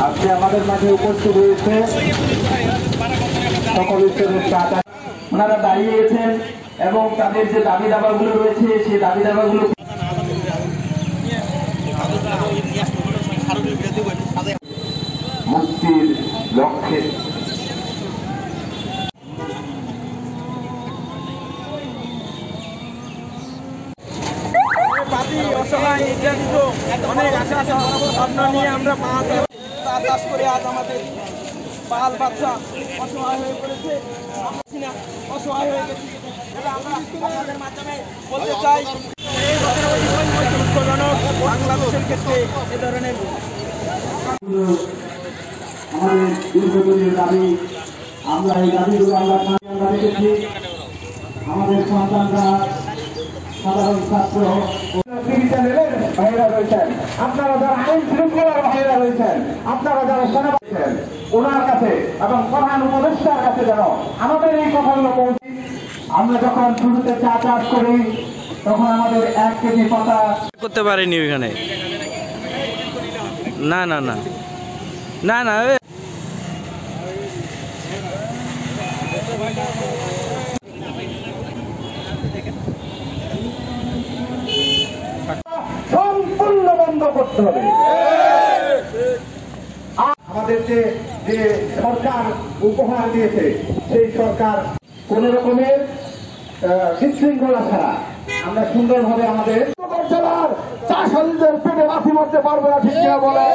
আজকে আমাদের মাঝে উপস্থিত হয়েছে সকল স্তরের চাচা, ওনারা দাঁড়িয়েছেন এবং তাদের যে দাবি দাবাগুলো রয়েছে সেই দাবি দাবাগুলো মুক্তির লক্ষ্যে অসহায় নির্যাতিত অনেক আশা স্বপ্ন নিয়ে আমরা চাষ করে আজ আমাদের বাল বাচ্চা অসহায় হয়ে পড়েছে, অসহায় হয়ে গেছে। আমরা আপনাদের মাধ্যমে বলতে চাই দুঃখজনক বাংলাদেশের ক্ষেত্রে এ ধরনের আমাদের দীর্ঘদিনের দাবি, আমরা এই দাবিগুলো আমরা দেখেছি। আমাদের সন্তানরা সাধারণ ছাত্র ভাইরা রয়েছেন, আপনারা যারা আইন শৃঙ্খলার ভাইরা রয়েছেন, আপনারা যারা সেনা রয়েছেন, ওনার কাছে এবং প্রধান উপদেষ্টার কাছে যেন আমাদের এই কথাগুলো পৌঁছে। আমরা যখন শুরুতে চা চাষ করি তখন আমাদের 1 কেজি পাতা করতে পারিনি ওইখানে। না না না না না সম্পূর্ণ বন্ধ করতে হবে। আমাদের যে সরকার উপহার দিয়েছে সেই সরকার কোন রকমের বিশৃঙ্খলা ছাড়া আমরা সুন্দরভাবে আমাদের জেলার চাষালীদের পেটে লাথি মারতে পারবো না, ঠিক না বলে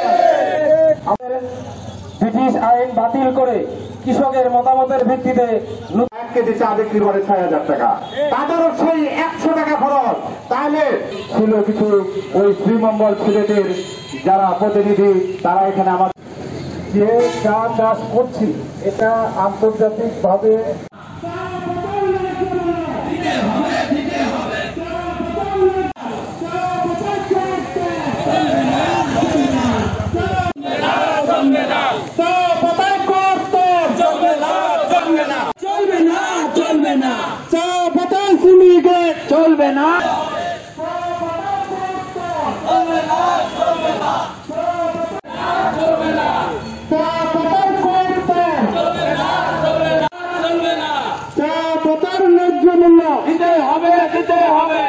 ব্রিটিশ আইন বাতিল করে কৃষকের মতামতের ভিত্তিতে 1 কেজি চা বিক্রি করে 6,000 টাকা, তাদেরও সেই 100 টাকা খরচ। তাহলে ছিল কিছু ওই শ্রীমঙ্গল সিলেটের যারা প্রতিনিধি, তারা এখানে আমাদের যে চা চাষ করছি এটা আন্তর্জাতিক ভাবে চলবে না। ন্যায্য মূল্য দিতে হবে, দিতে হবে।